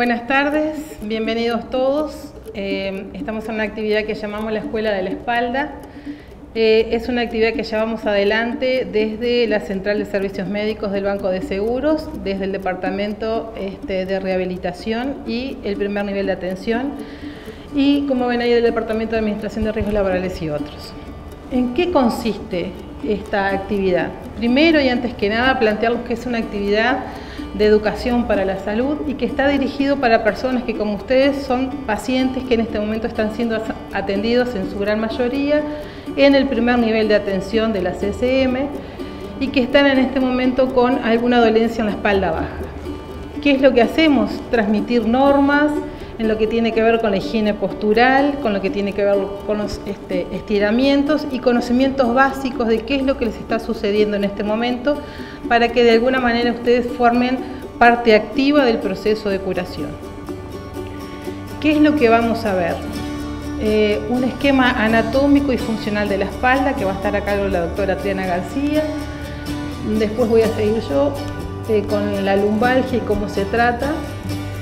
Buenas tardes, bienvenidos todos. Estamos en una actividad que llamamos la Escuela de la Espalda. Es una actividad que llevamos adelante desde la Central de Servicios Médicos del Banco de Seguros, desde el Departamento de Rehabilitación y el primer nivel de atención, y como ven ahí del Departamento de Administración de Riesgos Laborales y otros. ¿En qué consiste esta actividad? Primero y antes que nada, plantearles que es una actividad de educación para la salud y que está dirigido para personas que, como ustedes, son pacientes que en este momento están siendo atendidos en su gran mayoría en el primer nivel de atención de la CCM y que están en este momento con alguna dolencia en la espalda baja. ¿Qué es lo que hacemos? Transmitir normas en lo que tiene que ver con la higiene postural, con lo que tiene que ver con los estiramientos y conocimientos básicos de qué es lo que les está sucediendo en este momento para que de alguna manera ustedes formen parte activa del proceso de curación. ¿Qué es lo que vamos a ver? Un esquema anatómico y funcional de la espalda que va a estar a cargo de la doctora Triana García. Después voy a seguir yo con la lumbalgia y cómo se trata.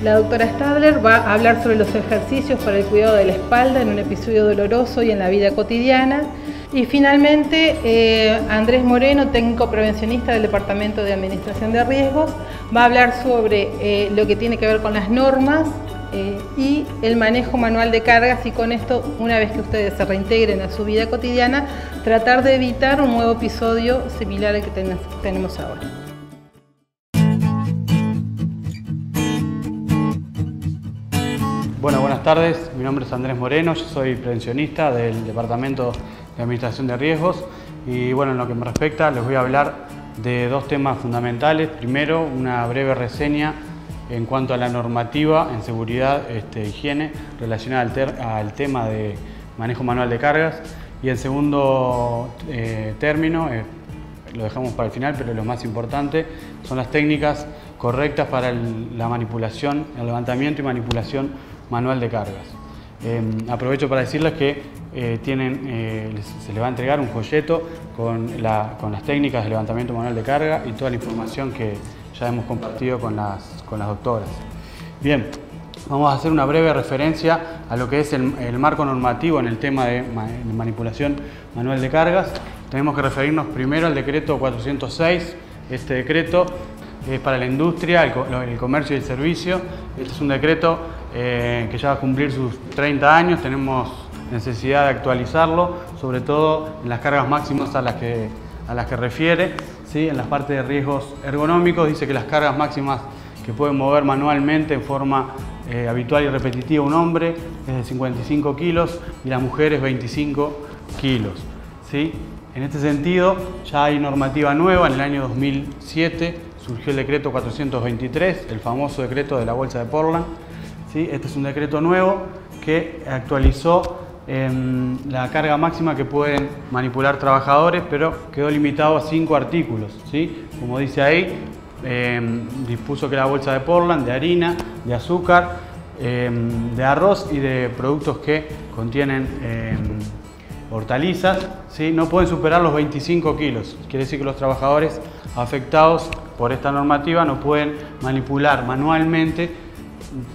La doctora Stadler va a hablar sobre los ejercicios para el cuidado de la espalda en un episodio doloroso y en la vida cotidiana. Y finalmente, Andrés Moreno, técnico prevencionista del Departamento de Administración de Riesgos, va a hablar sobre lo que tiene que ver con las normas y el manejo manual de cargas, y con esto, una vez que ustedes se reintegren a su vida cotidiana, tratar de evitar un nuevo episodio similar al que tenemos ahora. Bueno, buenas tardes, mi nombre es Andrés Moreno, yo soy prevencionista del Departamento de Administración de Riesgos y bueno, en lo que me respecta les voy a hablar de dos temas fundamentales. Primero, una breve reseña en cuanto a la normativa en seguridad e higiene relacionada al tema de manejo manual de cargas, y en segundo término, lo dejamos para el final, pero lo más importante son las técnicas correctas para la manipulación, el levantamiento y manipulación manual de cargas. Aprovecho para decirles que se les va a entregar un folleto con las técnicas de levantamiento manual de carga y toda la información que ya hemos compartido con las doctoras. Bien, vamos a hacer una breve referencia a lo que es el marco normativo en el tema de manipulación manual de cargas. Tenemos que referirnos primero al decreto 406. Este decreto es para la industria, el comercio y el servicio. Este es un decreto que ya va a cumplir sus 30 años. Tenemos necesidad de actualizarlo, sobre todo en las cargas máximas a las que refiere, ¿sí? En la parte de riesgos ergonómicos dice que las cargas máximas que pueden mover manualmente en forma habitual y repetitiva un hombre es de 55 kilos y la mujer es 25 kilos, ¿sí? En este sentido ya hay normativa nueva. En el año 2007 surgió el decreto 423, el famoso decreto de la bolsa de Portland, ¿sí? Este es un decreto nuevo que actualizó la carga máxima que pueden manipular trabajadores, pero quedó limitado a 5 artículos, ¿sí? Como dice ahí, dispuso que la bolsa de Portland, de harina, de azúcar, de arroz y de productos que contienen hortalizas, ¿sí? No pueden superar los 25 kilos. Quiere decir que los trabajadores afectados por esta normativa no pueden manipular manualmente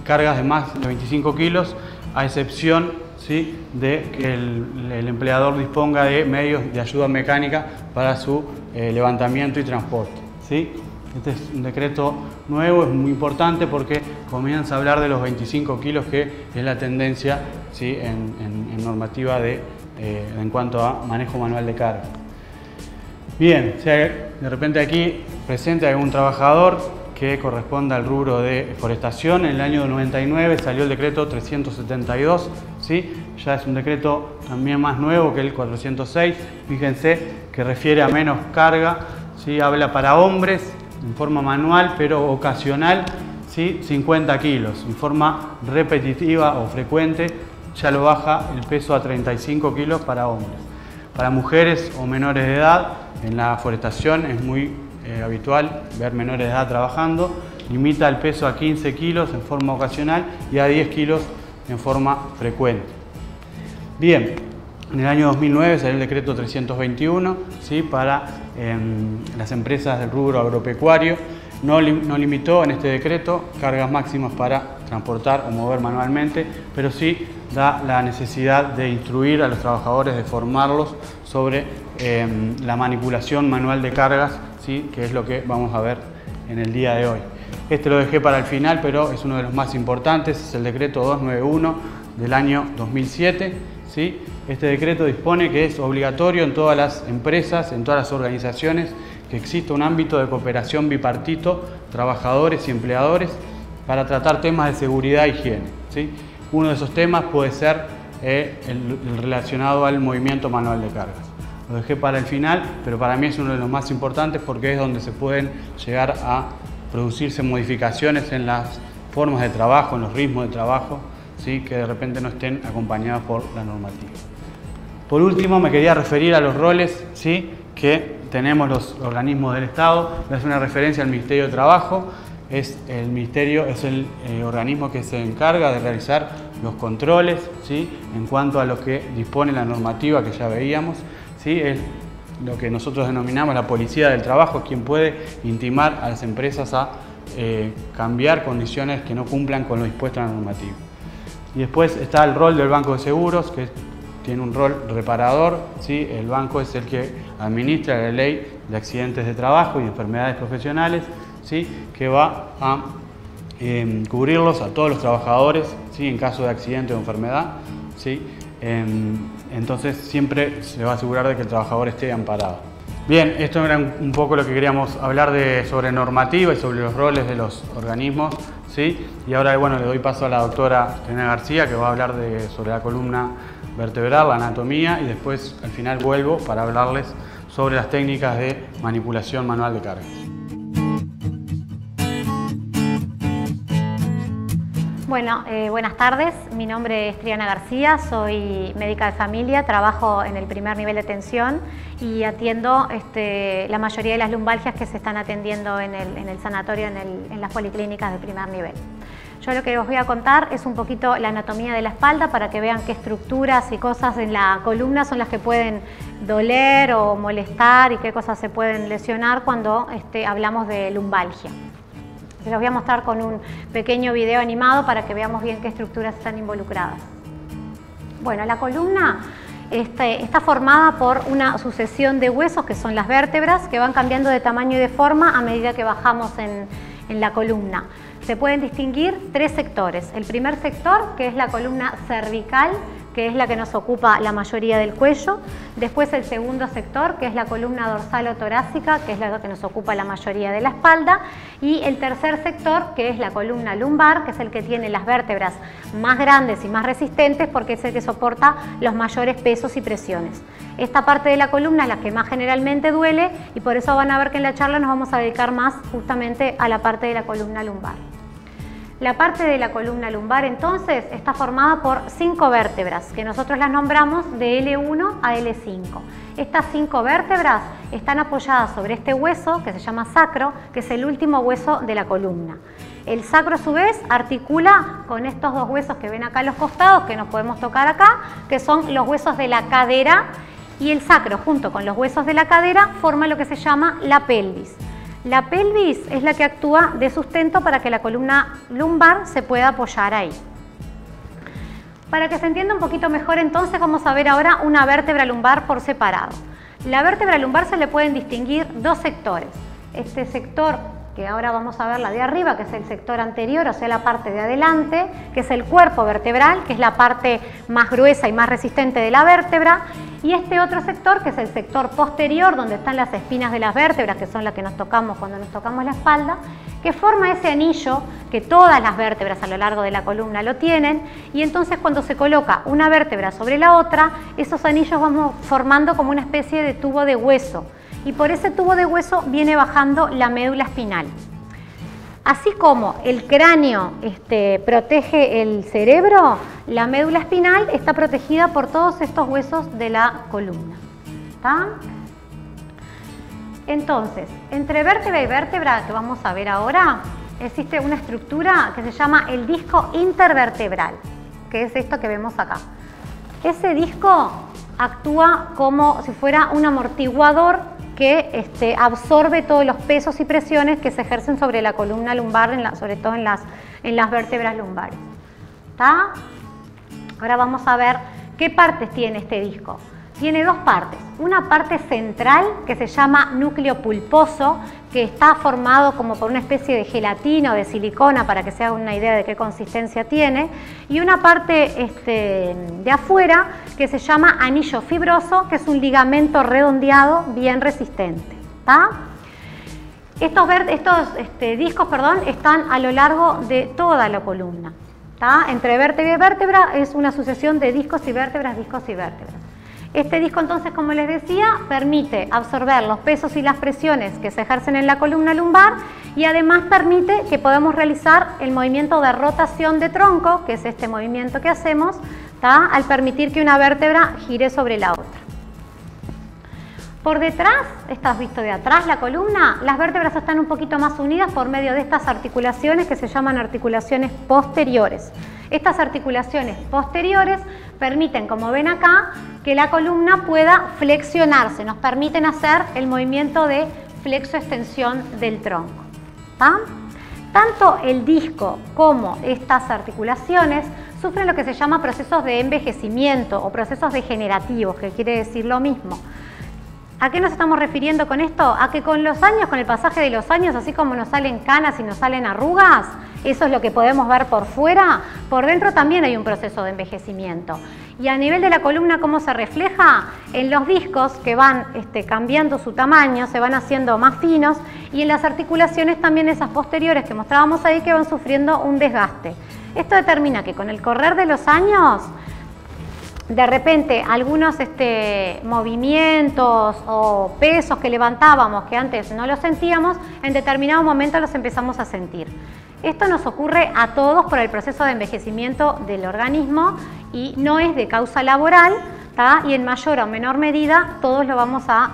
cargas de más de 25 kilos, a excepción, ¿sí?, de que el empleador disponga de medios de ayuda mecánica para su levantamiento y transporte, ¿sí? Este es un decreto nuevo, es muy importante porque comienza a hablar de los 25 kilos, que es la tendencia, ¿sí?, en normativa en cuanto a manejo manual de carga. Bien, si de repente aquí presente algún trabajador que corresponda al rubro de forestación, en el año 99 salió el decreto 372, ¿sí? Ya es un decreto también más nuevo que el 406, fíjense que refiere a menos carga, ¿sí? Habla para hombres en forma manual pero ocasional, ¿sí?, 50 kilos, en forma repetitiva o frecuente ya lo baja el peso a 35 kilos para hombres. Para mujeres o menores de edad, en la forestación es muy habitual ver menores de edad trabajando, limita el peso a 15 kilos en forma ocasional y a 10 kilos en forma frecuente. Bien, en el año 2009 salió el decreto 321, ¿sí?, para las empresas del rubro agropecuario. No limitó en este decreto cargas máximas para transportar o mover manualmente, pero sí da la necesidad de instruir a los trabajadores, de formarlos sobre la manipulación manual de cargas, ¿sí? Que es lo que vamos a ver en el día de hoy. Este lo dejé para el final, pero es uno de los más importantes, es el decreto 291 del año 2007. ¿Sí? Este decreto dispone que es obligatorio en todas las empresas, en todas las organizaciones, que exista un ámbito de cooperación bipartito, trabajadores y empleadores, para tratar temas de seguridad e higiene. ¿Sí? Uno de esos temas puede ser el relacionado al movimiento manual de cargas. Lo dejé para el final, pero para mí es uno de los más importantes porque es donde se pueden llegar a producirse modificaciones en las formas de trabajo, en los ritmos de trabajo, ¿sí? Que de repente no estén acompañados por la normativa. Por último, me quería referir a los roles, ¿sí? Que tenemos los organismos del Estado. Es una referencia al Ministerio de Trabajo. El Ministerio es el organismo que se encarga de realizar los controles, ¿sí? En cuanto a lo que dispone la normativa que ya veíamos, ¿sí? Es lo que nosotros denominamos la policía del trabajo, quien puede intimar a las empresas a cambiar condiciones que no cumplan con lo dispuesto en la normativa. Y después está el rol del Banco de Seguros, que tiene un rol reparador, ¿sí? El banco es el que administra la ley de accidentes de trabajo y enfermedades profesionales, ¿sí? Que va a cubrirlos a todos los trabajadores, ¿sí? En caso de accidente o enfermedad, ¿sí? Entonces siempre se va a asegurar de que el trabajador esté amparado. Bien, esto era un poco lo que queríamos hablar sobre normativa y sobre los roles de los organismos, ¿sí? Y ahora, bueno, le doy paso a la doctora Elena García, que va a hablar sobre la columna vertebral, la anatomía, y después al final vuelvo para hablarles sobre las técnicas de manipulación manual de cargas. Bueno, buenas tardes. Mi nombre es Triana García, soy médica de familia, trabajo en el primer nivel de atención y atiendo la mayoría de las lumbalgias que se están atendiendo en el sanatorio, en las policlínicas de primer nivel. Yo lo que os voy a contar es un poquito la anatomía de la espalda para que vean qué estructuras y cosas en la columna son las que pueden doler o molestar y qué cosas se pueden lesionar cuando hablamos de lumbalgia. Se los voy a mostrar con un pequeño video animado para que veamos bien qué estructuras están involucradas. Bueno, la columna está formada por una sucesión de huesos que son las vértebras que van cambiando de tamaño y de forma a medida que bajamos en la columna. Se pueden distinguir tres sectores. El primer sector, que es la columna cervical, que es la que nos ocupa la mayoría del cuello. Después el segundo sector, que es la columna dorsal o torácica, que es la que nos ocupa la mayoría de la espalda. Y el tercer sector, que es la columna lumbar, que es el que tiene las vértebras más grandes y más resistentes porque es el que soporta los mayores pesos y presiones. Esta parte de la columna es la que más generalmente duele y por eso van a ver que en la charla nos vamos a dedicar más justamente a la parte de la columna lumbar. La parte de la columna lumbar entonces está formada por 5 vértebras que nosotros las nombramos de L1 a L5. Estas 5 vértebras están apoyadas sobre este hueso que se llama sacro, que es el último hueso de la columna. El sacro a su vez articula con estos dos huesos que ven acá a los costados, que nos podemos tocar acá, que son los huesos de la cadera, y el sacro junto con los huesos de la cadera forma lo que se llama la pelvis. La pelvis es la que actúa de sustento para que la columna lumbar se pueda apoyar ahí. Para que se entienda un poquito mejor entonces vamos a ver ahora una vértebra lumbar por separado. La vértebra lumbar se le pueden distinguir dos sectores. Este sector que ahora vamos a ver la de arriba, que es el sector anterior, o sea la parte de adelante, que es el cuerpo vertebral, que es la parte más gruesa y más resistente de la vértebra, y este otro sector, que es el sector posterior, donde están las espinas de las vértebras, que son las que nos tocamos cuando nos tocamos la espalda, que forma ese anillo que todas las vértebras a lo largo de la columna lo tienen, y entonces cuando se coloca una vértebra sobre la otra, esos anillos vamos formando como una especie de tubo de hueso, y por ese tubo de hueso viene bajando la médula espinal. Así como el cráneo protege el cerebro, la médula espinal está protegida por todos estos huesos de la columna. ¿Está? Entonces, entre vértebra y vértebra, que vamos a ver ahora, existe una estructura que se llama el disco intervertebral, que es esto que vemos acá. Ese disco actúa como si fuera un amortiguador que absorbe todos los pesos y presiones que se ejercen sobre la columna lumbar, sobre todo en las vértebras lumbares. ¿Está? Ahora vamos a ver qué partes tiene este disco. Tiene dos partes, una parte central que se llama núcleo pulposo, que está formado como por una especie de gelatina o de silicona para que se haga una idea de qué consistencia tiene, y una parte de afuera que se llama anillo fibroso, que es un ligamento redondeado bien resistente. ¿Tá? Estos discos están a lo largo de toda la columna. ¿Tá? Entre vértebra y vértebra es una sucesión de discos y vértebras, discos y vértebras. Este disco entonces, como les decía, permite absorber los pesos y las presiones que se ejercen en la columna lumbar y además permite que podamos realizar el movimiento de rotación de tronco, que es este movimiento que hacemos, ¿tá? Al permitir que una vértebra gire sobre la otra. Por detrás, ¿estás visto de atrás la columna? Las vértebras están un poquito más unidas por medio de estas articulaciones que se llaman articulaciones posteriores. Estas articulaciones posteriores permiten, como ven acá, que la columna pueda flexionarse, nos permiten hacer el movimiento de flexo-extensión del tronco. ¿Tá? Tanto el disco como estas articulaciones sufren lo que se llama procesos de envejecimiento o procesos degenerativos, que quiere decir lo mismo. ¿A qué nos estamos refiriendo con esto? A que con los años, con el pasaje de los años, así como nos salen canas y nos salen arrugas, eso es lo que podemos ver por fuera, por dentro también hay un proceso de envejecimiento. Y a nivel de la columna, ¿cómo se refleja? En los discos que van cambiando su tamaño, se van haciendo más finos, y en las articulaciones también esas posteriores que mostrábamos ahí que van sufriendo un desgaste. Esto determina que con el correr de los años, de repente algunos movimientos o pesos que levantábamos que antes no los sentíamos, en determinado momento los empezamos a sentir. Esto nos ocurre a todos por el proceso de envejecimiento del organismo y no es de causa laboral, ¿tá? Y en mayor o menor medida todos lo vamos a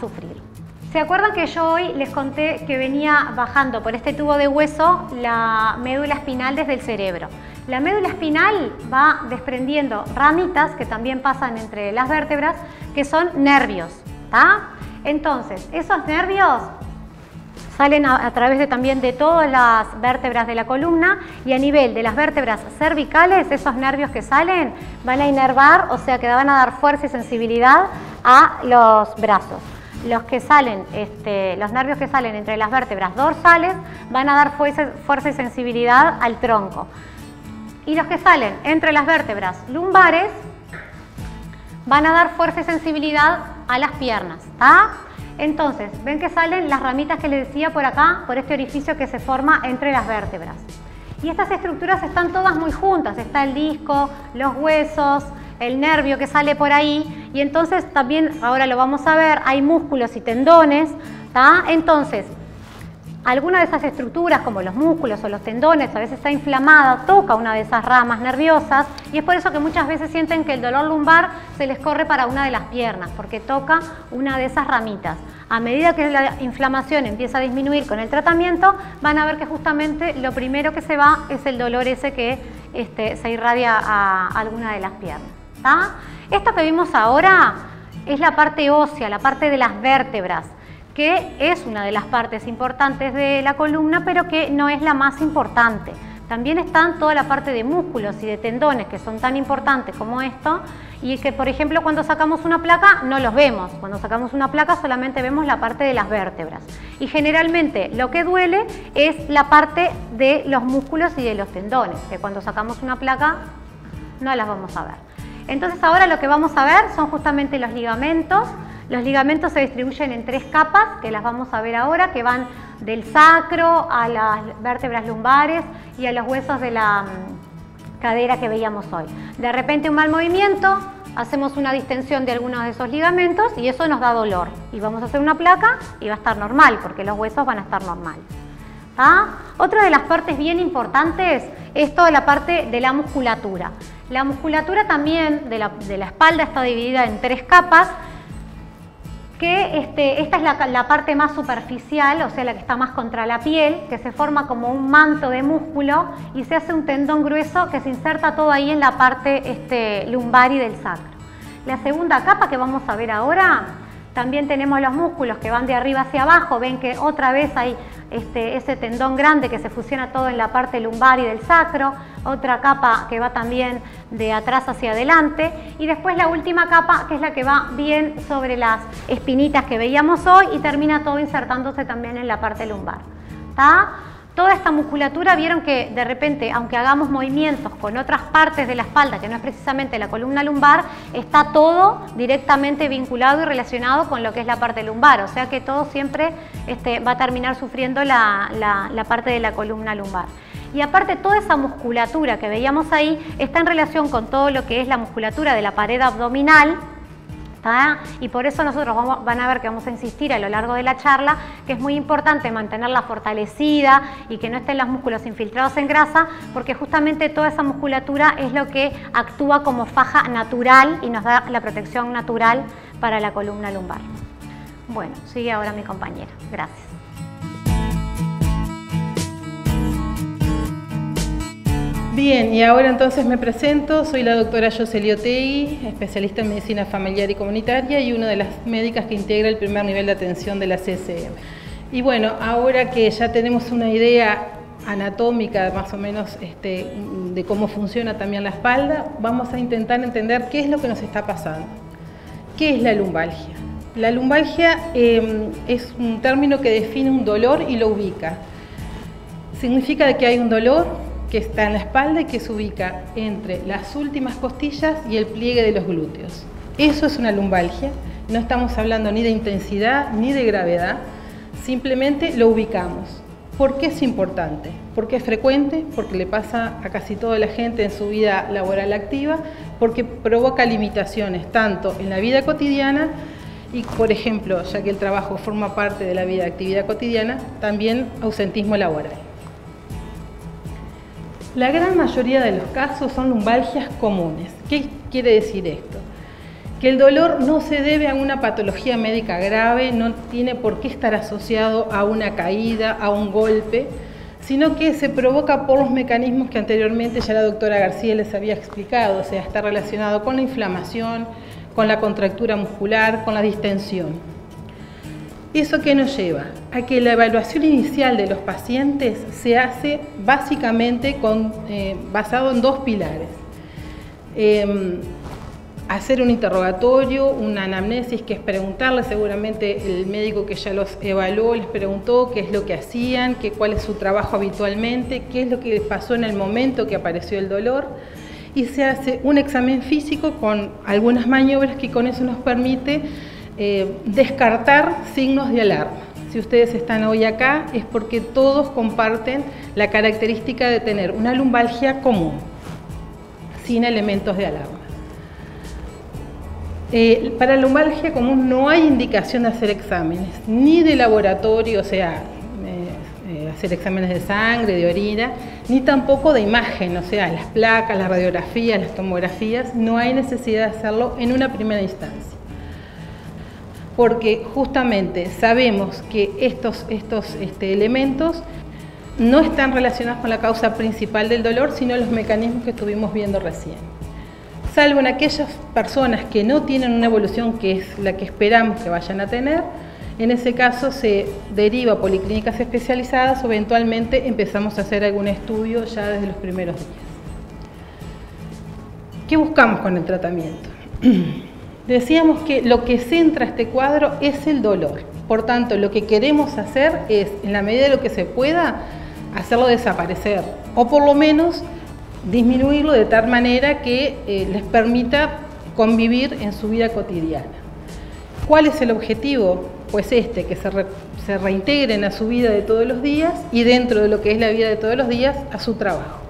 sufrir. ¿Se acuerdan que yo hoy les conté que venía bajando por este tubo de hueso la médula espinal desde el cerebro? La médula espinal va desprendiendo ramitas que también pasan entre las vértebras, que son nervios, ¿tá? Entonces, esos nervios salen a través también de todas las vértebras de la columna, y a nivel de las vértebras cervicales, esos nervios que salen van a inervar, o sea que van a dar fuerza y sensibilidad a los brazos. Los nervios que salen entre las vértebras dorsales van a dar fuerza y sensibilidad al tronco. Y los que salen entre las vértebras lumbares van a dar fuerza y sensibilidad a las piernas. ¿Tá? Entonces, ven que salen las ramitas que les decía por acá, por este orificio que se forma entre las vértebras. Y estas estructuras están todas muy juntas, está el disco, los huesos, el nervio que sale por ahí, y entonces también, ahora lo vamos a ver, hay músculos y tendones, ¿tá? Entonces, alguna de esas estructuras, como los músculos o los tendones, a veces está inflamada, toca una de esas ramas nerviosas, y es por eso que muchas veces sienten que el dolor lumbar se les corre para una de las piernas, porque toca una de esas ramitas. A medida que la inflamación empieza a disminuir con el tratamiento, van a ver que justamente lo primero que se va es el dolor ese que se irradia a alguna de las piernas. ¿Tá? Esto que vimos ahora es la parte ósea, la parte de las vértebras, que es una de las partes importantes de la columna, pero que no es la más importante. También están toda la parte de músculos y de tendones, que son tan importantes como esto, y que, por ejemplo, cuando sacamos una placa no los vemos. Cuando sacamos una placa solamente vemos la parte de las vértebras. Y generalmente lo que duele es la parte de los músculos y de los tendones, que cuando sacamos una placa no las vamos a ver. Entonces ahora lo que vamos a ver son justamente los ligamentos. Los ligamentos se distribuyen en 3 capas, que las vamos a ver ahora, que van del sacro a las vértebras lumbares y a los huesos de la cadera que veíamos hoy. De repente un mal movimiento, hacemos una distensión de algunos de esos ligamentos y eso nos da dolor. Y vamos a hacer una placa y va a estar normal, porque los huesos van a estar normal. ¿Ah? Otra de las partes bien importantes es toda la parte de la musculatura. La musculatura también de la espalda está dividida en 3 capas, que esta es la parte más superficial, o sea, la que está más contra la piel, que se forma como un manto de músculo y se hace un tendón grueso que se inserta todo ahí en la parte lumbar y del sacro. La segunda capa que vamos a ver ahora También tenemos los músculos que van de arriba hacia abajo, ven que otra vez hay ese tendón grande que se fusiona todo en la parte lumbar y del sacro, otra capa que va también de atrás hacia adelante y después la última capa que es la que va bien sobre las espinitas que veíamos hoy y termina todo insertándose también en la parte lumbar. ¿Tá? Toda esta musculatura, vieron que de repente, aunque hagamos movimientos con otras partes de la espalda, que no es precisamente la columna lumbar, está todo directamente vinculado y relacionado con lo que es la parte lumbar, o sea que todo siempre va a terminar sufriendo la parte de la columna lumbar. Y aparte toda esa musculatura que veíamos ahí está en relación con todo lo que es la musculatura de la pared abdominal, y por eso nosotros van a ver que vamos a insistir a lo largo de la charla que es muy importante mantenerla fortalecida y que no estén los músculos infiltrados en grasa, porque justamente toda esa musculatura es lo que actúa como faja natural y nos da la protección natural para la columna lumbar. Bueno, sigue ahora mi compañera. Gracias. Bien, y ahora entonces me presento, soy la doctora Yoseli Otegui, especialista en medicina familiar y comunitaria y una de las médicas que integra el primer nivel de atención de la CCM. Y bueno, ahora que ya tenemos una idea anatómica más o menos de cómo funciona también la espalda, vamos a intentar entender qué es lo que nos está pasando. ¿Qué es la lumbalgia? La lumbalgia es un término que define un dolor y lo ubica. Significa que hay un dolor que está en la espalda y que se ubica entre las últimas costillas y el pliegue de los glúteos. Eso es una lumbalgia, no estamos hablando ni de intensidad ni de gravedad, simplemente lo ubicamos. ¿Por qué es importante? Porque es frecuente, porque le pasa a casi toda la gente en su vida laboral activa, porque provoca limitaciones tanto en la vida cotidiana y, por ejemplo, ya que el trabajo forma parte de la vida de actividad cotidiana, también ausentismo laboral. La gran mayoría de los casos son lumbalgias comunes. ¿Qué quiere decir esto? Que el dolor no se debe a una patología médica grave, no tiene por qué estar asociado a una caída, a un golpe, sino que se provoca por los mecanismos que anteriormente ya la doctora García les había explicado, o sea, está relacionado con la inflamación, con la contractura muscular, con la distensión. ¿Eso qué nos lleva? A que la evaluación inicial de los pacientes se hace básicamente basado en dos pilares. Hacer un interrogatorio, una anamnesis, que es preguntarle, seguramente el médico que ya los evaluó les preguntó qué es lo que hacían, cuál es su trabajo habitualmente, qué es lo que les pasó en el momento que apareció el dolor, y se hace un examen físico con algunas maniobras que con eso nos permite descartar signos de alarma. Si ustedes están hoy acá es porque todos comparten la característica de tener una lumbalgia común, sin elementos de alarma. Para la lumbalgia común no hay indicación de hacer exámenes, ni de laboratorio, o sea, hacer exámenes de sangre, de orina, ni tampoco de imagen, o sea, las placas, las radiografías, las tomografías, no hay necesidad de hacerlo en una primera instancia. Porque justamente sabemos que estos elementos no están relacionados con la causa principal del dolor, sino los mecanismos que estuvimos viendo recién. Salvo en aquellas personas que no tienen una evolución que es la que esperamos que vayan a tener, en ese caso se deriva a policlínicas especializadas o eventualmente empezamos a hacer algún estudio ya desde los primeros días. ¿Qué buscamos con el tratamiento? Decíamos que lo que centra este cuadro es el dolor. Por tanto, lo que queremos hacer es, en la medida de lo que se pueda, hacerlo desaparecer o por lo menos disminuirlo de tal manera que les permita convivir en su vida cotidiana. ¿Cuál es el objetivo? Pues que se reintegren a su vida de todos los días y dentro de lo que es la vida de todos los días, a su trabajo.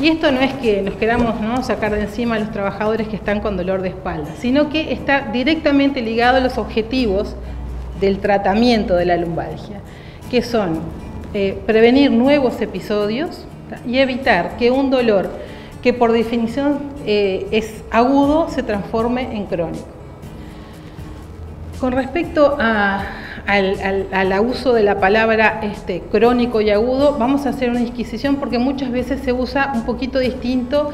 Y esto no es que nos queramos sacar de encima a los trabajadores que están con dolor de espalda, sino que está directamente ligado a los objetivos del tratamiento de la lumbalgia, que son prevenir nuevos episodios y evitar que un dolor que por definición es agudo se transforme en crónico. Con respecto al uso de la palabra crónico y agudo, vamos a hacer una disquisición porque muchas veces se usa un poquito distinto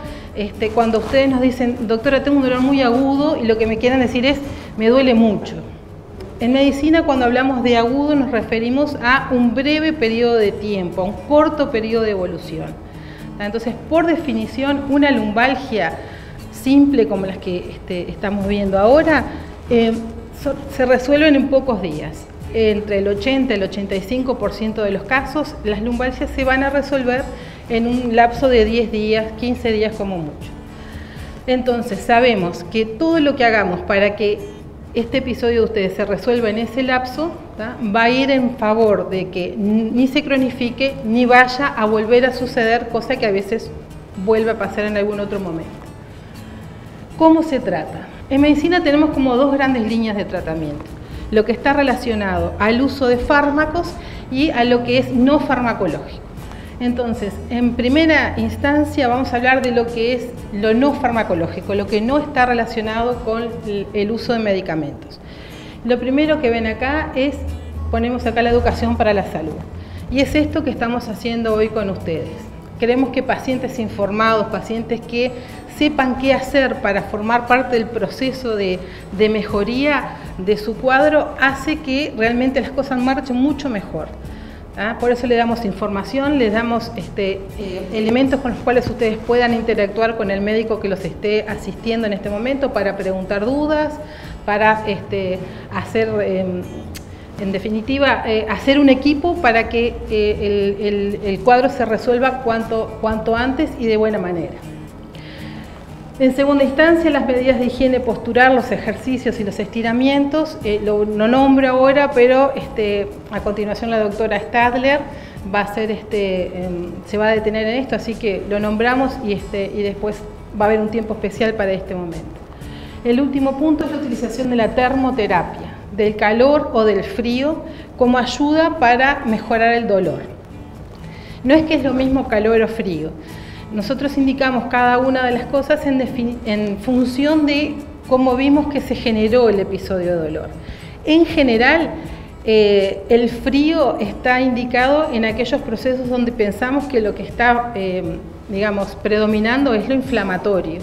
cuando ustedes nos dicen, doctora, tengo un dolor muy agudo, y lo que me quieren decir es, me duele mucho. En medicina, cuando hablamos de agudo, nos referimos a un breve periodo de tiempo, a un corto periodo de evolución. Entonces, por definición, una lumbalgia simple como las que estamos viendo ahora, se resuelven en pocos días. Entre el 80 y el 85% de los casos, las lumbalgias se van a resolver en un lapso de 10 días, 15 días como mucho. Entonces, sabemos que todo lo que hagamos para que este episodio de ustedes se resuelva en ese lapso, va a ir en favor de que ni se cronifique ni vaya a volver a suceder, cosa que a veces vuelve a pasar en algún otro momento. ¿Cómo se trata? En medicina tenemos como dos grandes líneas de tratamiento: lo que está relacionado al uso de fármacos y a lo que es no farmacológico. Entonces, en primera instancia vamos a hablar de lo que es lo no farmacológico, lo que no está relacionado con el uso de medicamentos. Lo primero que ven acá es, ponemos acá la educación para la salud. Y es esto que estamos haciendo hoy con ustedes. Queremos que pacientes informados, pacientes que sepan qué hacer para formar parte del proceso de mejoría de su cuadro, hace que realmente las cosas marchen mucho mejor. Por eso le damos información, les damos elementos con los cuales ustedes puedan interactuar con el médico que los esté asistiendo en este momento para preguntar dudas, para hacer, en definitiva, hacer un equipo para que el cuadro se resuelva cuanto antes y de buena manera. En segunda instancia, las medidas de higiene postural, los ejercicios y los estiramientos, lo nombro ahora, pero a continuación la doctora Stadler va a hacer se va a detener en esto, así que lo nombramos y después va a haber un tiempo especial para este momento. El último punto es la utilización de la termoterapia, del calor o del frío, como ayuda para mejorar el dolor. No es que es lo mismo calor o frío. Nosotros indicamos cada una de las cosas en función de cómo vimos que se generó el episodio de dolor. En general, el frío está indicado en aquellos procesos donde pensamos que lo que está, predominando es lo inflamatorio.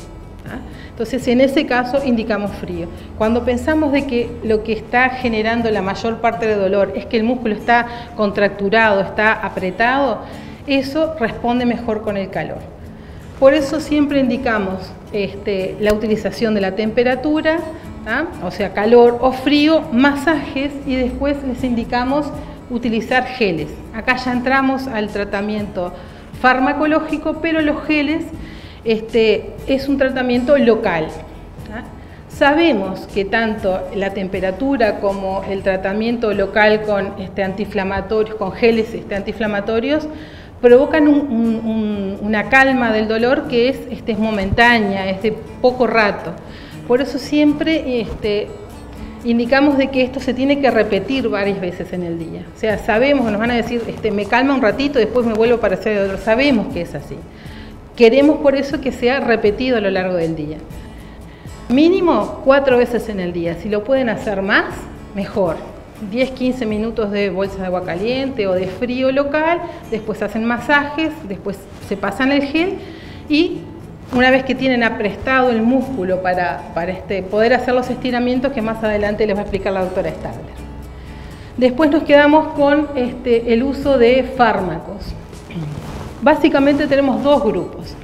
Entonces, en ese caso, indicamos frío. Cuando pensamos de que lo que está generando la mayor parte del dolor es que el músculo está contracturado, está apretado, eso responde mejor con el calor. Por eso siempre indicamos la utilización de la temperatura, o sea, calor o frío, masajes, y después les indicamos utilizar geles. Acá ya entramos al tratamiento farmacológico, pero los geles es un tratamiento local. Sabemos que tanto la temperatura como el tratamiento local con antiinflamatorios, con geles antiinflamatorios, provocan una calma del dolor que es momentánea, es de poco rato. Por eso siempre indicamos de que esto se tiene que repetir varias veces en el día. O sea, sabemos, nos van a decir, me calma un ratito, después me vuelvo para hacer el dolor. Sabemos que es así. Queremos por eso que sea repetido a lo largo del día. Mínimo 4 veces en el día. Si lo pueden hacer más, mejor. 10-15 minutos de bolsa de agua caliente o de frío local, después hacen masajes, después se pasan el gel y una vez que tienen aprestado el músculo para poder hacer los estiramientos que más adelante les va a explicar la doctora Stadler. Después nos quedamos con el uso de fármacos. Básicamente tenemos dos grupos.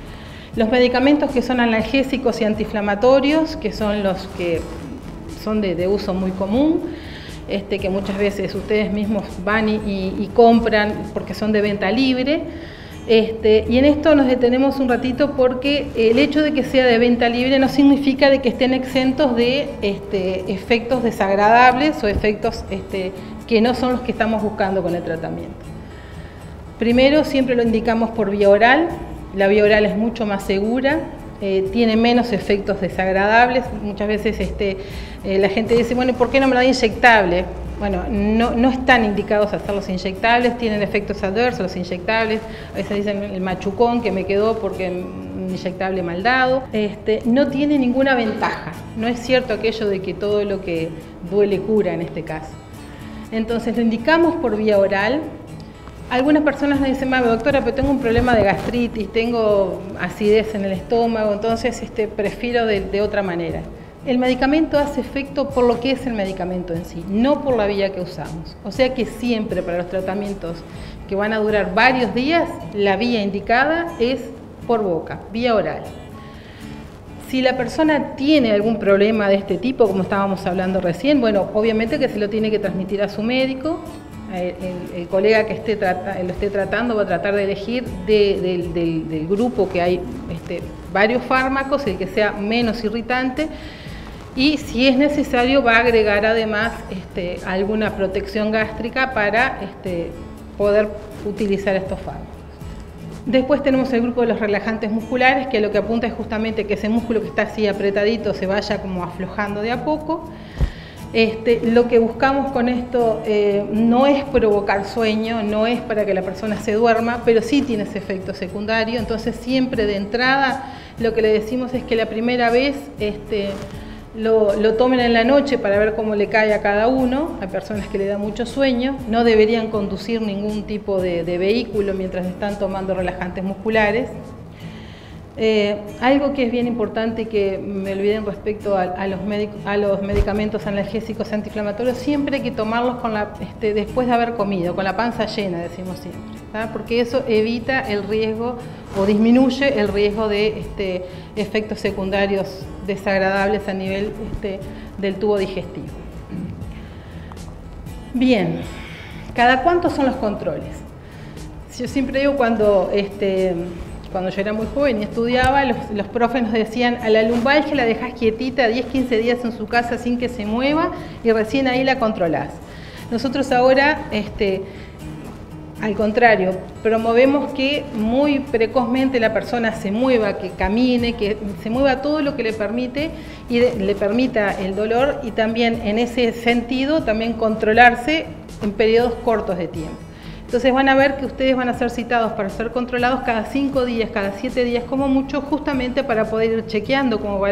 Los medicamentos que son analgésicos y antiinflamatorios, que son los que son de uso muy común, que muchas veces ustedes mismos van y compran porque son de venta libre. Y en esto nos detenemos un ratito porque el hecho de que sea de venta libre no significa de que estén exentos de efectos desagradables o efectos que no son los que estamos buscando con el tratamiento. Primero, siempre lo indicamos por vía oral. La vía oral es mucho más segura, tiene menos efectos desagradables. Muchas veces la gente dice, bueno, ¿por qué no me lo da inyectable? Bueno, no están indicados a hacerlos inyectables, tienen efectos adversos los inyectables. A veces dicen el machucón que me quedó porque un inyectable mal dado. No tiene ninguna ventaja. No es cierto aquello de que todo lo que duele cura en este caso. Entonces lo indicamos por vía oral. Algunas personas me dicen, doctora, pero tengo un problema de gastritis, tengo acidez en el estómago, entonces prefiero de otra manera. El medicamento hace efecto por lo que es el medicamento en sí, no por la vía que usamos. O sea que siempre para los tratamientos que van a durar varios días, la vía indicada es por boca, vía oral. Si la persona tiene algún problema de este tipo, como estábamos hablando recién, bueno, obviamente que se lo tiene que transmitir a su médico. El colega que lo esté tratando va a tratar de elegir del grupo que hay varios fármacos, el que sea menos irritante, y si es necesario va a agregar además alguna protección gástrica para poder utilizar estos fármacos. Después tenemos el grupo de los relajantes musculares, que lo que apunta es justamente que ese músculo que está así apretadito se vaya como aflojando de a poco. Lo que buscamos con esto no es provocar sueño, no es para que la persona se duerma, pero sí tiene ese efecto secundario. Entonces siempre de entrada lo que le decimos es que la primera vez lo tomen en la noche para ver cómo le cae a cada uno. Hay personas que le da mucho sueño, no deberían conducir ningún tipo de vehículo mientras están tomando relajantes musculares. Algo que es bien importante y que me olvidé respecto a los medicamentos analgésicos antiinflamatorios, siempre hay que tomarlos después de haber comido, con la panza llena, decimos siempre, ¿tá? Porque eso evita el riesgo o disminuye el riesgo de efectos secundarios desagradables a nivel del tubo digestivo. Bien, ¿cada cuánto son los controles? Yo siempre digo cuando yo era muy joven y estudiaba, los profes nos decían, a la lumbalgia la dejás quietita 10-15 días en su casa sin que se mueva y recién ahí la controlás. Nosotros ahora, al contrario, promovemos que muy precozmente la persona se mueva, que camine, que se mueva todo lo que le permite y le permita el dolor, y también en ese sentido también controlarse en periodos cortos de tiempo. Entonces van a ver que ustedes van a ser citados para ser controlados cada 5 días, cada 7 días como mucho, justamente para poder ir chequeando cómo va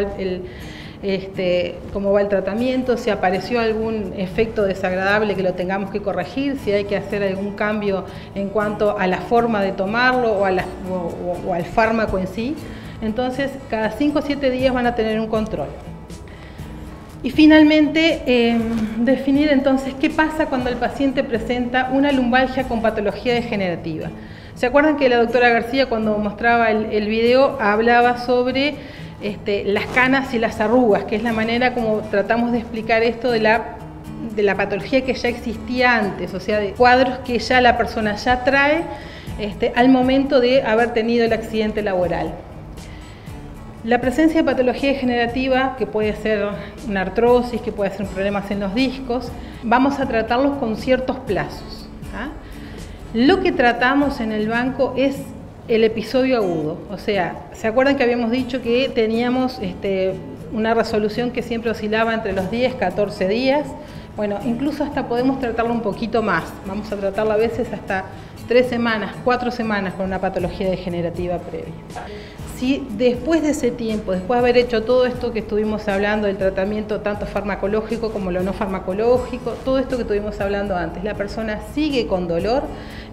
el tratamiento, si apareció algún efecto desagradable que lo tengamos que corregir, si hay que hacer algún cambio en cuanto a la forma de tomarlo o al fármaco en sí. Entonces cada 5 o 7 días van a tener un control. Y finalmente, definir entonces qué pasa cuando el paciente presenta una lumbalgia con patología degenerativa. ¿Se acuerdan que la doctora García, cuando mostraba el video, hablaba sobre las canas y las arrugas, que es la manera como tratamos de explicar esto de la patología que ya existía antes, o sea, de cuadros que ya la persona ya trae al momento de haber tenido el accidente laboral? La presencia de patología degenerativa, que puede ser una artrosis, que puede ser problemas en los discos, vamos a tratarlos con ciertos plazos, ¿tá? Lo que tratamos en el banco es el episodio agudo, o sea, ¿se acuerdan que habíamos dicho que teníamos una resolución que siempre oscilaba entre los 10-14 días? Bueno, incluso hasta podemos tratarlo un poquito más, vamos a tratarlo a veces hasta 3 semanas, 4 semanas con una patología degenerativa previa. Si después de ese tiempo, después de haber hecho todo esto que estuvimos hablando del tratamiento tanto farmacológico como lo no farmacológico, todo esto que estuvimos hablando antes, la persona sigue con dolor,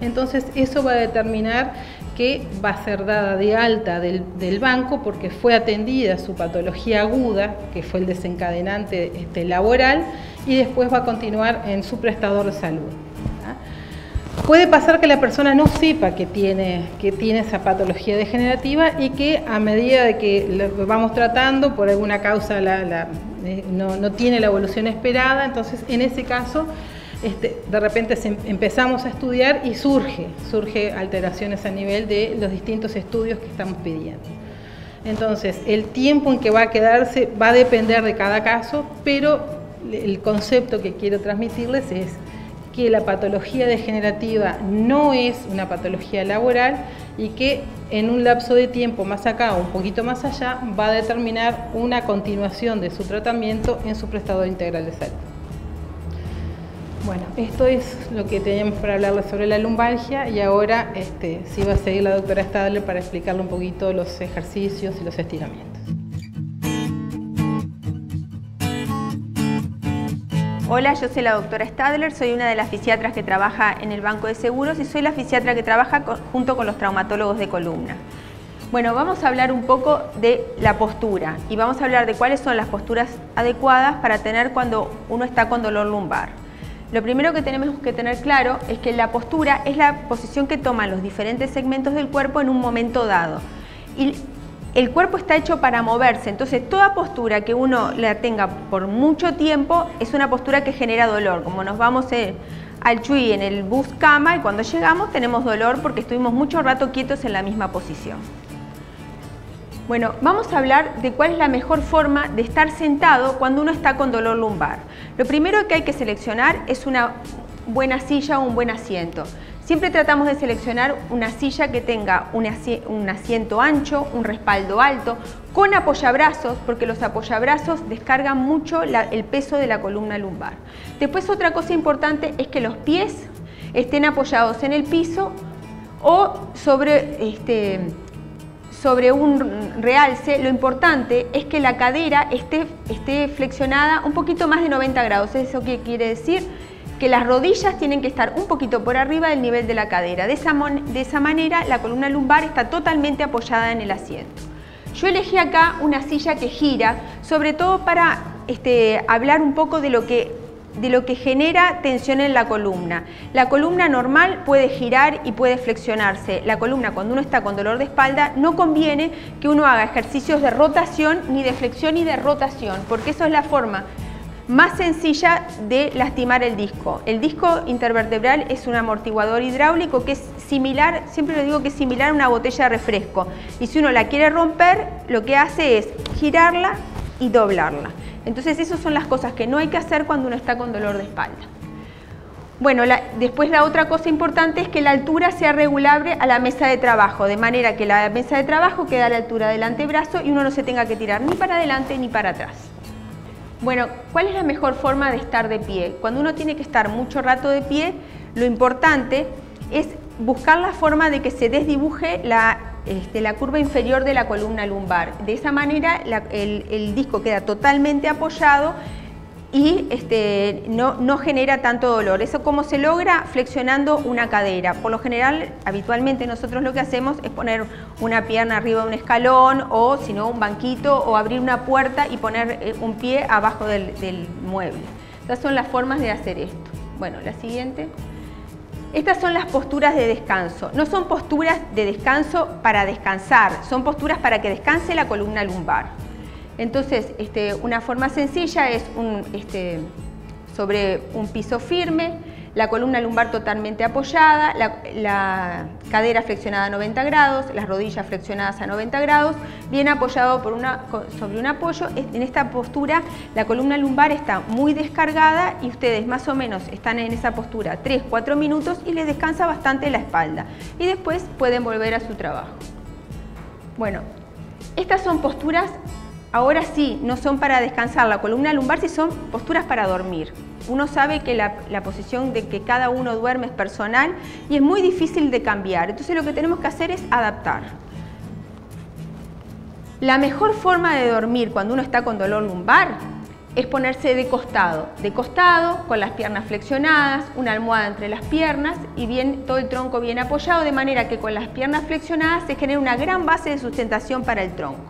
entonces eso va a determinar que va a ser dada de alta del banco porque fue atendida su patología aguda, que fue el desencadenante laboral, y después va a continuar en su prestador de salud. Puede pasar que la persona no sepa que tiene esa patología degenerativa y que a medida de que lo vamos tratando, por alguna causa no tiene la evolución esperada, entonces en ese caso de repente empezamos a estudiar y surge alteraciones a nivel de los distintos estudios que estamos pidiendo. Entonces el tiempo en que va a quedarse va a depender de cada caso, pero el concepto que quiero transmitirles es que la patología degenerativa no es una patología laboral y que en un lapso de tiempo más acá o un poquito más allá va a determinar una continuación de su tratamiento en su prestador integral de salud. Bueno, esto es lo que teníamos para hablarles sobre la lumbalgia y ahora sí va a seguir la doctora Stadler para explicarle un poquito los ejercicios y los estiramientos. Hola, yo soy la doctora Stadler, soy una de las fisiatras que trabaja en el Banco de Seguros y soy la fisiatra que trabaja junto con los traumatólogos de columna. Bueno, vamos a hablar un poco de la postura y vamos a hablar de cuáles son las posturas adecuadas para tener cuando uno está con dolor lumbar. Lo primero que tenemos que tener claro es que la postura es la posición que toman los diferentes segmentos del cuerpo en un momento dado. Y el cuerpo está hecho para moverse, entonces toda postura que uno la tenga por mucho tiempo es una postura que genera dolor. Como nos vamos al Chuy en el bus cama y cuando llegamos tenemos dolor porque estuvimos mucho rato quietos en la misma posición. Bueno, vamos a hablar de cuál es la mejor forma de estar sentado cuando uno está con dolor lumbar. Lo primero que hay que seleccionar es una buena silla o un buen asiento. Siempre tratamos de seleccionar una silla que tenga un asiento ancho, un respaldo alto, con apoyabrazos, porque los apoyabrazos descargan mucho el peso de la columna lumbar. Después, otra cosa importante es que los pies estén apoyados en el piso o sobre un realce. Lo importante es que la cadera esté flexionada un poquito más de 90 grados. ¿Eso qué quiere decir? Que las rodillas tienen que estar un poquito por arriba del nivel de la cadera. De esa manera la columna lumbar está totalmente apoyada en el asiento. Yo elegí acá una silla que gira, sobre todo para hablar un poco de lo que genera tensión en la columna. La columna normal puede girar y puede flexionarse. La columna, cuando uno está con dolor de espalda, no conviene que uno haga ejercicios de rotación, ni de flexión ni de rotación, porque eso es la forma más sencilla de lastimar el disco. El disco intervertebral es un amortiguador hidráulico que es similar, siempre les digo que es similar a una botella de refresco. Y si uno la quiere romper, lo que hace es girarla y doblarla. Entonces esas son las cosas que no hay que hacer cuando uno está con dolor de espalda. Bueno, después la otra cosa importante es que la altura sea regulable a la mesa de trabajo, de manera que la mesa de trabajo quede a la altura del antebrazo y uno no se tenga que tirar ni para adelante ni para atrás. Bueno, ¿cuál es la mejor forma de estar de pie? Cuando uno tiene que estar mucho rato de pie, lo importante es buscar la forma de que se desdibuje la curva inferior de la columna lumbar. De esa manera el disco queda totalmente apoyado y no genera tanto dolor. ¿Eso cómo se logra? Flexionando una cadera. Por lo general, habitualmente nosotros lo que hacemos es poner una pierna arriba de un escalón o si no un banquito o abrir una puerta y poner un pie abajo del mueble. Estas son las formas de hacer esto. Bueno, la siguiente. Estas son las posturas de descanso. No son posturas de descanso para descansar, son posturas para que descanse la columna lumbar. Entonces, una forma sencilla es sobre un piso firme, la columna lumbar totalmente apoyada, la cadera flexionada a 90 grados, las rodillas flexionadas a 90 grados, bien apoyado sobre un apoyo. En esta postura la columna lumbar está muy descargada y ustedes más o menos están en esa postura 3-4 minutos y les descansa bastante la espalda. Y después pueden volver a su trabajo. Bueno, estas son posturas. Ahora sí, no son para descansar la columna lumbar, sí son posturas para dormir. Uno sabe que la posición de que cada uno duerme es personal y es muy difícil de cambiar. Entonces lo que tenemos que hacer es adaptar. La mejor forma de dormir cuando uno está con dolor lumbar es ponerse de costado, con las piernas flexionadas, una almohada entre las piernas y todo el tronco bien apoyado, de manera que con las piernas flexionadas se genera una gran base de sustentación para el tronco.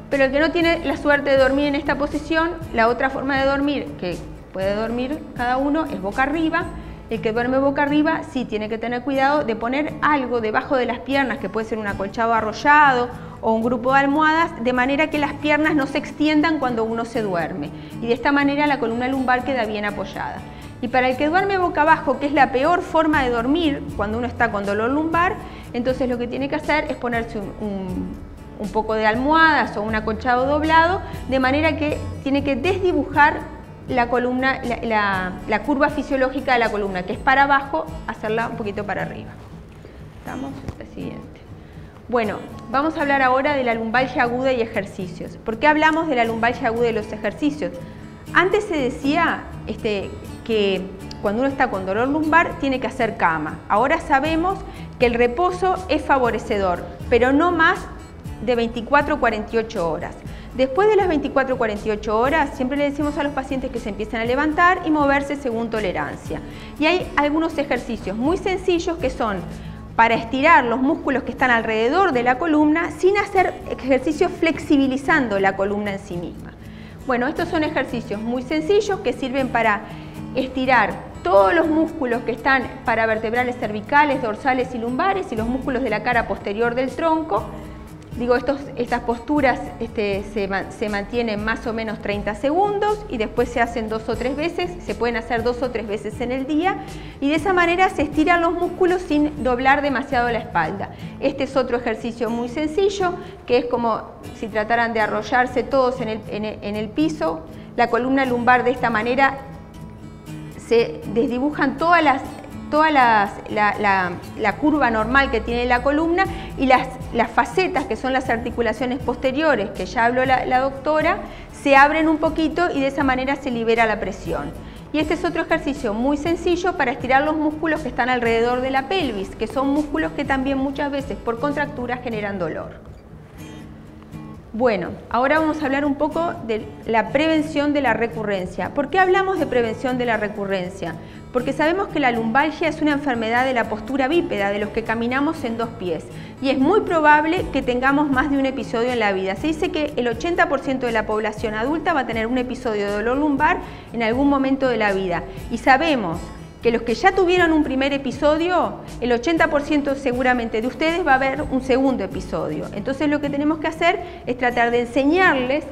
Pero el que no tiene la suerte de dormir en esta posición, la otra forma de dormir que puede dormir cada uno es boca arriba. El que duerme boca arriba sí tiene que tener cuidado de poner algo debajo de las piernas, que puede ser un acolchado arrollado o un grupo de almohadas, de manera que las piernas no se extiendan cuando uno se duerme. Y de esta manera la columna lumbar queda bien apoyada. Y para el que duerme boca abajo, que es la peor forma de dormir cuando uno está con dolor lumbar, entonces lo que tiene que hacer es ponerse un poco de almohadas o un acolchado doblado, de manera que tiene que desdibujar la columna, la curva fisiológica de la columna, que es para abajo, hacerla un poquito para arriba. ¿Estamos? La siguiente. Bueno, vamos a hablar ahora de la lumbalgia aguda y ejercicios. ¿Por qué hablamos de la lumbalgia aguda y los ejercicios? Antes se decía que cuando uno está con dolor lumbar tiene que hacer cama. Ahora sabemos que el reposo es favorecedor, pero no más de 24 o 48 horas. Después de las 24 o 48 horas, siempre le decimos a los pacientes que se empiecen a levantar y moverse según tolerancia. Y hay algunos ejercicios muy sencillos que son para estirar los músculos que están alrededor de la columna sin hacer ejercicios flexibilizando la columna en sí misma. Bueno, estos son ejercicios muy sencillos que sirven para estirar todos los músculos que están paravertebrales cervicales, dorsales y lumbares y los músculos de la cara posterior del tronco. Digo, estas posturas se mantienen más o menos 30 segundos y después se hacen 2 o 3 veces, se pueden hacer 2 o 3 veces en el día y de esa manera se estiran los músculos sin doblar demasiado la espalda. Este es otro ejercicio muy sencillo que es como si trataran de arrollarse todos en el piso. La columna lumbar de esta manera se desdibujan toda la curva normal que tiene la columna y las facetas, que son las articulaciones posteriores, que ya habló la doctora, se abren un poquito y de esa manera se libera la presión. Y este es otro ejercicio muy sencillo para estirar los músculos que están alrededor de la pelvis, que son músculos que también muchas veces por contracturas generan dolor. Bueno, ahora vamos a hablar un poco de la prevención de la recurrencia. ¿Por qué hablamos de prevención de la recurrencia? Porque sabemos que la lumbalgia es una enfermedad de la postura bípeda, de los que caminamos en 2 pies, y es muy probable que tengamos más de un episodio en la vida. Se dice que el 80% de la población adulta va a tener un episodio de dolor lumbar en algún momento de la vida, y sabemos que los que ya tuvieron un primer episodio, el 80% seguramente de ustedes va a haber un segundo episodio. Entonces lo que tenemos que hacer es tratar de enseñarles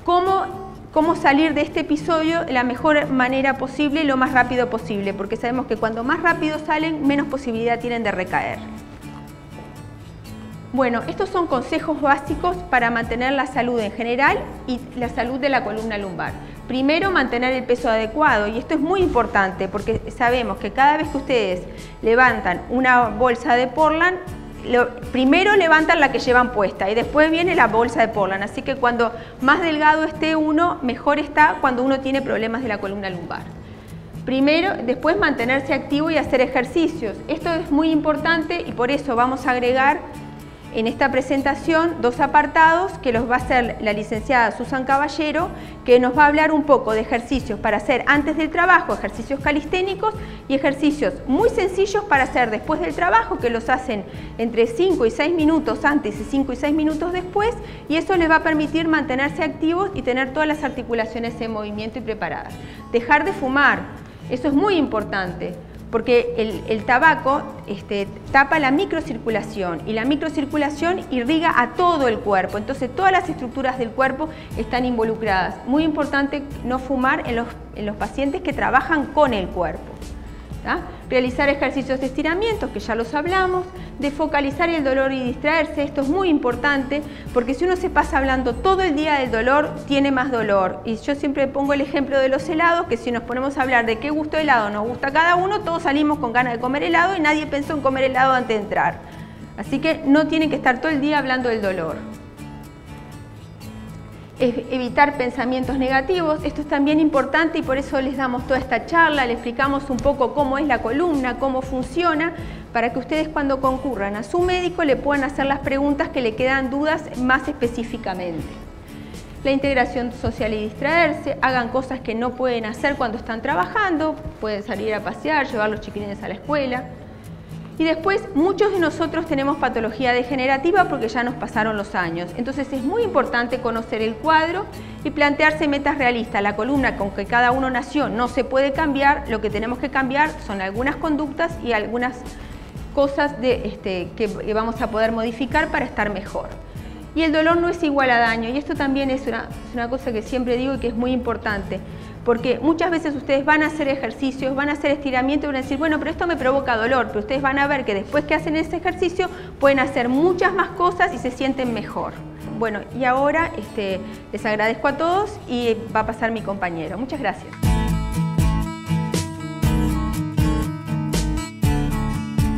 cómo salir de este episodio de la mejor manera posible y lo más rápido posible, porque sabemos que cuando más rápido salen, menos posibilidad tienen de recaer. Bueno, estos son consejos básicos para mantener la salud en general y la salud de la columna lumbar. Primero, mantener el peso adecuado, y esto es muy importante porque sabemos que cada vez que ustedes levantan una bolsa de Portland, primero levantan la que llevan puesta y después viene la bolsa de Portland, así que cuando más delgado esté uno, mejor está cuando uno tiene problemas de la columna lumbar. Primero, después mantenerse activo y hacer ejercicios. Esto es muy importante y por eso vamos a agregar en esta presentación 2 apartados que los va a hacer la licenciada Susan Caballero, que nos va a hablar un poco de ejercicios para hacer antes del trabajo, ejercicios calisténicos y ejercicios muy sencillos para hacer después del trabajo, que los hacen entre 5 y 6 minutos antes y 5 y 6 minutos después, y eso les va a permitir mantenerse activos y tener todas las articulaciones en movimiento y preparadas. Dejar de fumar, eso es muy importante, porque el tabaco tapa la microcirculación y la microcirculación irriga a todo el cuerpo, entonces todas las estructuras del cuerpo están involucradas. Muy importante no fumar en los pacientes que trabajan con el cuerpo. ¿tá? Realizar ejercicios de estiramiento, que ya los hablamos, de focalizar el dolor y distraerse, esto es muy importante porque si uno se pasa hablando todo el día del dolor, tiene más dolor. Y yo siempre pongo el ejemplo de los helados, que si nos ponemos a hablar de qué gusto de helado nos gusta cada uno, todos salimos con ganas de comer helado y nadie pensó en comer helado antes de entrar. Así que no tienen que estar todo el día hablando del dolor. Evitar pensamientos negativos, esto es también importante y por eso les damos toda esta charla, les explicamos un poco cómo es la columna, cómo funciona, para que ustedes cuando concurran a su médico le puedan hacer las preguntas que le quedan dudas más específicamente. La integración social y distraerse, hagan cosas que no pueden hacer cuando están trabajando, pueden salir a pasear, llevar los chiquilines a la escuela. Y después, muchos de nosotros tenemos patología degenerativa porque ya nos pasaron los años. Entonces es muy importante conocer el cuadro y plantearse metas realistas. La columna con que cada uno nació no se puede cambiar, lo que tenemos que cambiar son algunas conductas y algunas cosas que vamos a poder modificar para estar mejor. Y el dolor no es igual a daño, y esto también es una cosa que siempre digo y que es muy importante. Porque muchas veces ustedes van a hacer ejercicios, van a hacer estiramiento y van a decir, bueno, pero esto me provoca dolor, pero ustedes van a ver que después que hacen ese ejercicio pueden hacer muchas más cosas y se sienten mejor. Bueno, y ahora les agradezco a todos y va a pasar mi compañero. Muchas gracias.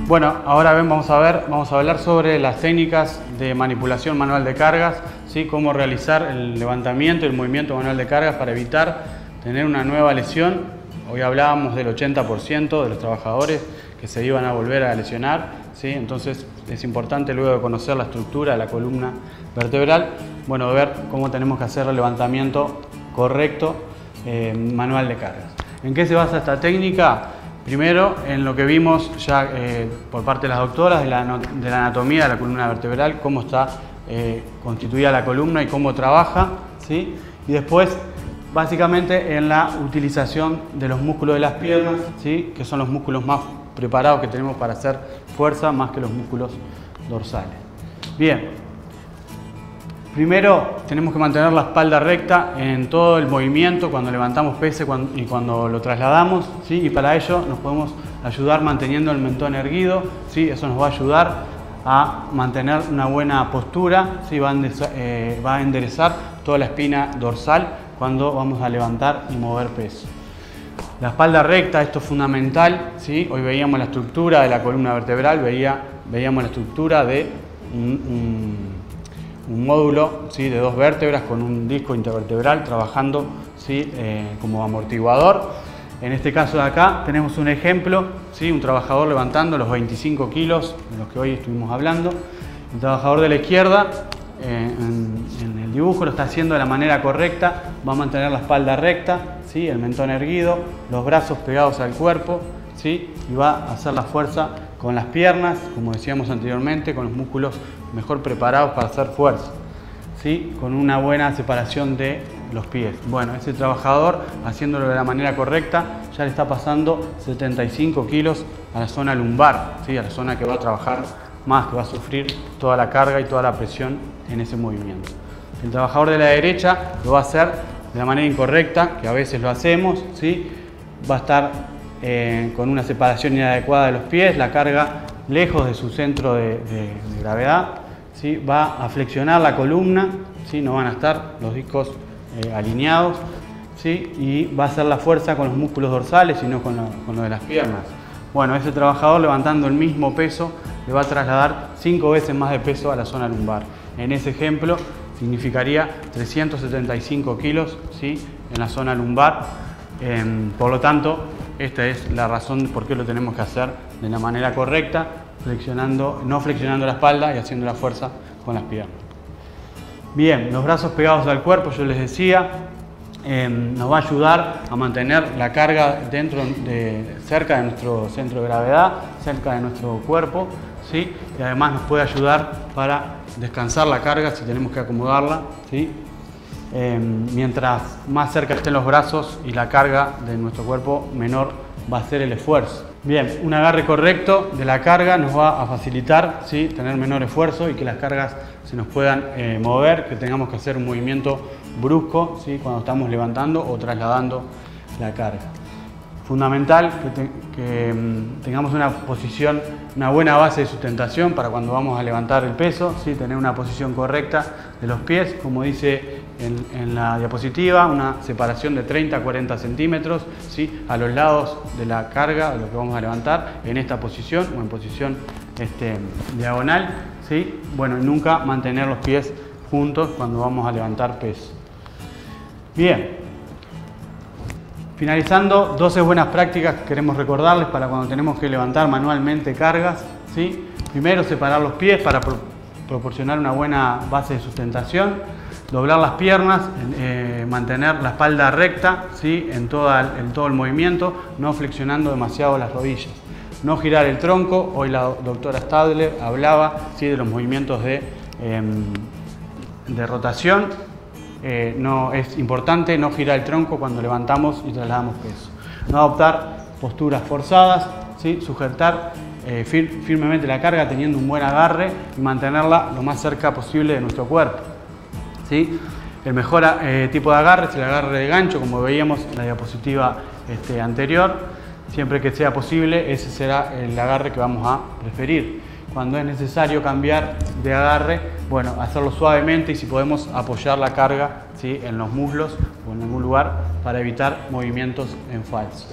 Bueno, ahora vamos a hablar sobre las técnicas de manipulación manual de cargas, ¿sí? Cómo realizar el levantamiento y el movimiento manual de cargas para evitar tener una nueva lesión. Hoy hablábamos del 80% de los trabajadores que se iban a volver a lesionar, ¿sí? Entonces es importante luego de conocer la estructura de la columna vertebral, bueno, ver cómo tenemos que hacer el levantamiento correcto manual de cargas. ¿En qué se basa esta técnica? Primero, en lo que vimos ya por parte de las doctoras de la anatomía de la columna vertebral, cómo está constituida la columna y cómo trabaja, ¿sí? Y después, básicamente, en la utilización de los músculos de las piernas, ¿sí? Que son los músculos más preparados que tenemos para hacer fuerza, más que los músculos dorsales. Bien. Primero tenemos que mantener la espalda recta en todo el movimiento cuando levantamos peso y cuando lo trasladamos, ¿sí? Y para ello nos podemos ayudar manteniendo el mentón erguido, ¿sí? Eso nos va a ayudar a mantener una buena postura, ¿sí? Va a enderezar toda la espina dorsal cuando vamos a levantar y mover peso. La espalda recta, esto es fundamental, ¿sí? Hoy veíamos la estructura de la columna vertebral, veíamos la estructura de un módulo, ¿sí? De 2 vértebras con un disco intervertebral trabajando, ¿sí? Como amortiguador. En este caso de acá tenemos un ejemplo, ¿sí? Un trabajador levantando los 25 kilos de los que hoy estuvimos hablando. El trabajador de la izquierda en el dibujo lo está haciendo de la manera correcta, va a mantener la espalda recta, ¿sí? El mentón erguido, los brazos pegados al cuerpo, ¿sí? Y va a hacer la fuerza con las piernas, como decíamos anteriormente, con los músculos mejor preparados para hacer fuerza, ¿sí? Con una buena separación de los pies. Bueno, ese trabajador, haciéndolo de la manera correcta, ya le está pasando 75 kilos a la zona lumbar, ¿sí? A la zona que va a trabajar más, que va a sufrir toda la carga y toda la presión en ese movimiento. El trabajador de la derecha lo va a hacer de la manera incorrecta, que a veces lo hacemos, ¿sí? Va a estar con una separación inadecuada de los pies, la carga lejos de su centro de gravedad, ¿sí? Va a flexionar la columna, ¿sí? No van a estar los discos alineados, ¿sí? Y va a hacer la fuerza con los músculos dorsales y no con lo de las piernas. Bueno, ese trabajador levantando el mismo peso le va a trasladar 5 veces más de peso a la zona lumbar. En ese ejemplo significaría 375 kilos, ¿sí? En la zona lumbar. Por lo tanto, esta es la razón por qué lo tenemos que hacer de la manera correcta, no flexionando la espalda y haciendo la fuerza con las piernas. Bien, los brazos pegados al cuerpo, yo les decía, nos va a ayudar a mantener la carga cerca de nuestro centro de gravedad, cerca de nuestro cuerpo, ¿sí? Y además nos puede ayudar para descansar la carga si tenemos que acomodarla, ¿sí? Mientras más cerca estén los brazos y la carga de nuestro cuerpo, menor va a ser el esfuerzo. Bien, un agarre correcto de la carga nos va a facilitar, ¿sí? Tener menor esfuerzo y que las cargas se nos puedan mover, que tengamos que hacer un movimiento brusco, ¿sí? Cuando estamos levantando o trasladando la carga. Fundamental que tengamos una buena base de sustentación para cuando vamos a levantar el peso, ¿sí? Tener una posición correcta de los pies, como dice en la diapositiva, una separación de 30 a 40 centímetros, ¿sí? A los lados de la carga, de lo que vamos a levantar, en esta posición o en posición diagonal, ¿sí? Bueno, y nunca mantener los pies juntos cuando vamos a levantar peso. Bien. Finalizando, 12 buenas prácticas que queremos recordarles para cuando tenemos que levantar manualmente cargas, ¿sí? Primero, separar los pies para proporcionar una buena base de sustentación. Doblar las piernas, mantener la espalda recta, ¿sí? en todo el movimiento, no flexionando demasiado las rodillas. No girar el tronco, hoy la doctora Stadler hablaba, ¿sí? De los movimientos de rotación. No es importante no girar el tronco cuando levantamos y trasladamos peso. No adoptar posturas forzadas, ¿sí? Sujetar firmemente la carga teniendo un buen agarre y mantenerla lo más cerca posible de nuestro cuerpo, ¿sí? El mejor tipo de agarre es el agarre de gancho, como veíamos en la diapositiva anterior. Siempre que sea posible, ese será el agarre que vamos a preferir. Cuando es necesario cambiar de agarre, bueno, hacerlo suavemente y si podemos apoyar la carga, ¿sí? En los muslos o en algún lugar para evitar movimientos en falso.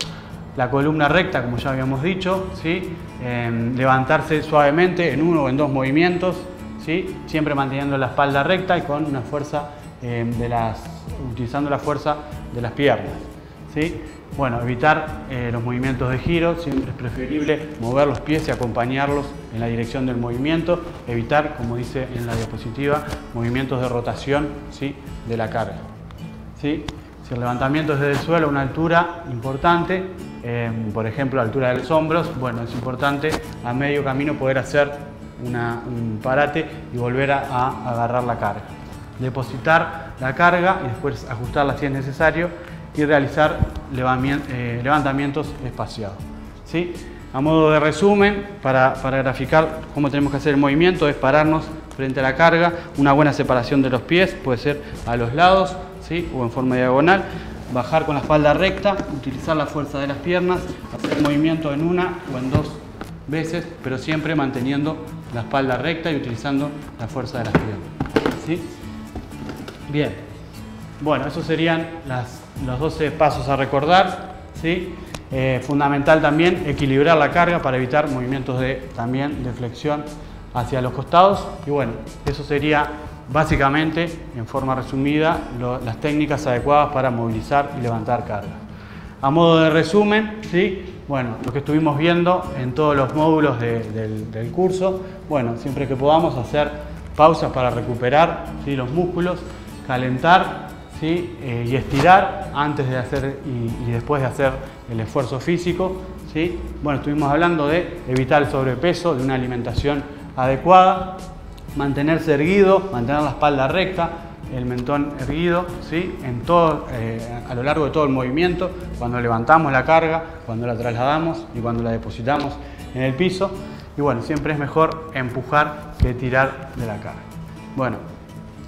La columna recta, como ya habíamos dicho, ¿sí? Levantarse suavemente en uno o en 2 movimientos, ¿sí? Siempre manteniendo la espalda recta y con una fuerza utilizando la fuerza de las piernas, ¿sí? Bueno, evitar los movimientos de giro, siempre es preferible mover los pies y acompañarlos en la dirección del movimiento, evitar, como dice en la diapositiva, movimientos de rotación, ¿sí? De la carga, ¿sí? Si el levantamiento es desde el suelo a una altura importante, por ejemplo, a la altura de los hombros, bueno, es importante a medio camino poder hacer un parate y volver a agarrar la carga. Depositar la carga y después ajustarla si es necesario y realizar levantamientos espaciados, ¿sí? A modo de resumen, para graficar cómo tenemos que hacer el movimiento, es pararnos frente a la carga, una buena separación de los pies, puede ser a los lados, ¿sí? O en forma diagonal, bajar con la espalda recta, utilizar la fuerza de las piernas, hacer el movimiento en una o en dos veces, pero siempre manteniendo la espalda recta y utilizando la fuerza de las piernas, ¿sí? Bien, bueno, esos serían los 12 pasos a recordar, ¿sí? Fundamental también equilibrar la carga para evitar movimientos también de flexión hacia los costados. Y bueno, eso sería básicamente, en forma resumida, las técnicas adecuadas para movilizar y levantar carga. A modo de resumen, ¿sí? Bueno, lo que estuvimos viendo en todos los módulos del curso, bueno, siempre que podamos hacer pausas para recuperar, ¿sí? Los músculos, calentar, ¿sí? Y estirar antes de hacer y después de hacer el esfuerzo físico, ¿sí? Bueno, estuvimos hablando de evitar el sobrepeso, de una alimentación adecuada, mantenerse erguido, mantener la espalda recta, el mentón erguido, ¿sí? A lo largo de todo el movimiento, cuando levantamos la carga, cuando la trasladamos y cuando la depositamos en el piso. Y bueno, siempre es mejor empujar que tirar de la carga. Bueno,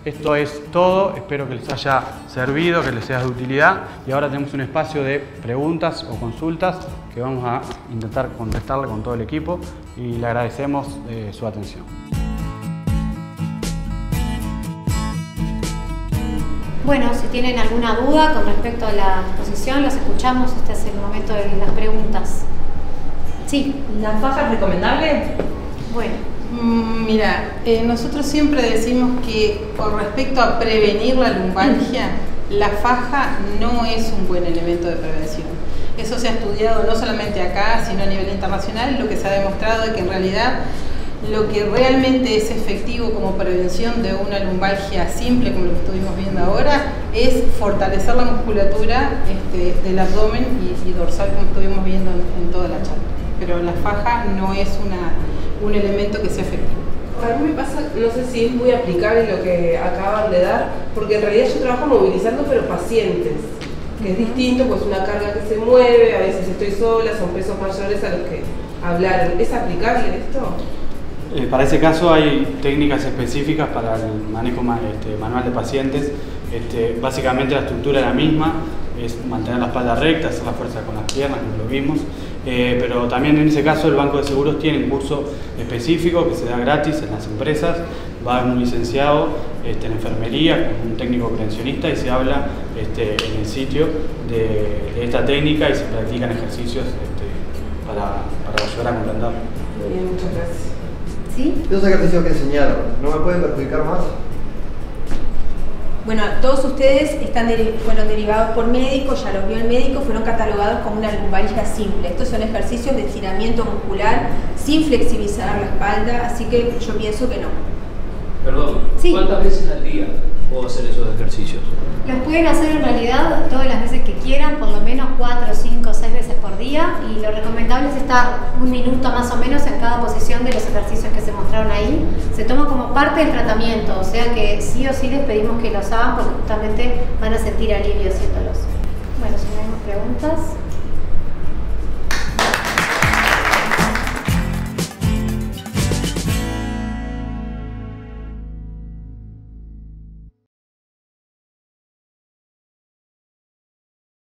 esto es todo, espero que les haya servido, que les sea de utilidad y ahora tenemos un espacio de preguntas o consultas que vamos a intentar contestarle con todo el equipo y le agradecemos su atención. Bueno, si tienen alguna duda con respecto a la exposición, los escuchamos, este es el momento de las preguntas. Sí. ¿La faja es recomendable? Bueno. Mira, nosotros siempre decimos que con respecto a prevenir la lumbalgia, la faja no es un buen elemento de prevención. Eso se ha estudiado no solamente acá, sino a nivel internacional, lo que se ha demostrado es que en realidad lo que realmente es efectivo como prevención de una lumbalgia simple, como lo que estuvimos viendo ahora, es fortalecer la musculatura del abdomen y dorsal, como estuvimos viendo en toda la charla. Pero la faja no es un elemento que sea efectivo. A mí me pasa, no sé si es muy aplicable lo que acaban de dar, porque en realidad yo trabajo movilizando pero pacientes, que es distinto, pues una carga que se mueve, a veces estoy sola, son pesos mayores a los que hablaron. ¿Es aplicable esto? Para ese caso hay técnicas específicas para el manejo manual de pacientes. Básicamente la estructura es la misma, es mantener la espalda recta, hacer la fuerza con las piernas, como lo vimos. Pero también en ese caso el Banco de Seguros tiene un curso específico que se da gratis en las empresas, va un licenciado en enfermería, un técnico prevencionista y se habla en el sitio de esta técnica y se practican ejercicios para ayudar a comprender. Muy bien, muchas gracias. ¿Sí? Esos ejercicios que enseñaron, ¿no me pueden perjudicar más? Bueno, todos ustedes fueron derivados por médicos, ya los vio el médico, fueron catalogados como una lumbalgia simple. Estos son ejercicios de estiramiento muscular sin flexibilizar la espalda, así que yo pienso que no. Perdón, sí. ¿Cuántas veces al día puedo hacer esos ejercicios? Los pueden hacer en realidad todas las veces que quieran, por lo menos 4, 5, 6 veces por día, y lo recomendable es estar un minuto más o menos en cada posición de los ejercicios que se mostraron ahí. Se toma como parte del tratamiento, o sea que sí o sí les pedimos que los hagan porque justamente van a sentir alivio haciéndolos. Bueno, si no hay más preguntas.